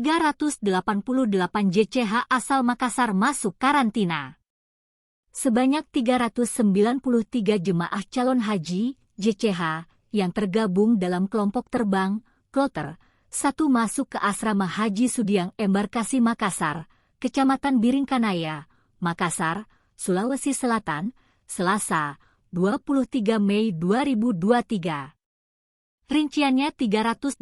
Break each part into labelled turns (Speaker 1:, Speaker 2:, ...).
Speaker 1: 388 JCH asal Makassar masuk karantina. Sebanyak 393 jemaah calon haji JCH yang tergabung dalam kelompok terbang Kloter 1 masuk ke asrama Haji Sudiang Embarkasi Makassar, Kecamatan Biringkanaya, Makassar, Sulawesi Selatan, Selasa, 23 Mei 2023. Rinciannya 388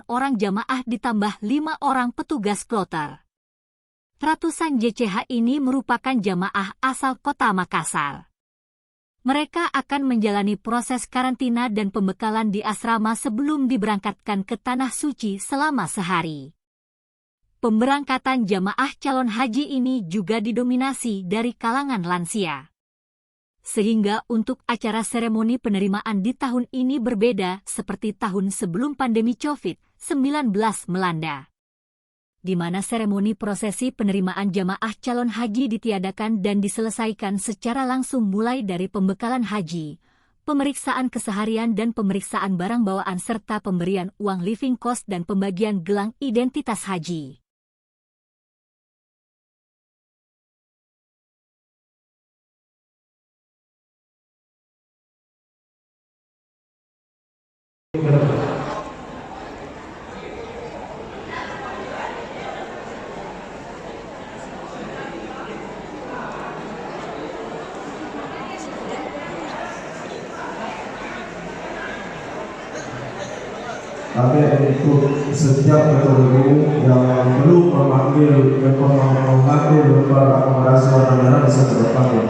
Speaker 1: orang jamaah ditambah 5 orang petugas kloter. Ratusan JCH ini merupakan jamaah asal kota Makassar. Mereka akan menjalani proses karantina dan pembekalan di asrama sebelum diberangkatkan ke Tanah Suci selama sehari. Pemberangkatan jamaah calon haji ini juga didominasi dari kalangan lansia. Sehingga untuk acara seremoni penerimaan di tahun ini berbeda seperti tahun sebelum pandemi COVID-19 melanda, di mana seremoni prosesi penerimaan jamaah calon haji ditiadakan dan diselesaikan secara langsung mulai dari pembekalan haji, pemeriksaan keseharian dan pemeriksaan barang bawaan serta pemberian uang living cost dan pembagian gelang identitas haji.
Speaker 2: Kami untuk setiap metode yang belum memanggil lembar akomodasi warga merah bisa terpanggil.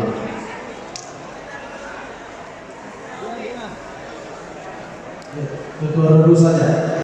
Speaker 2: Ketua dulu saja.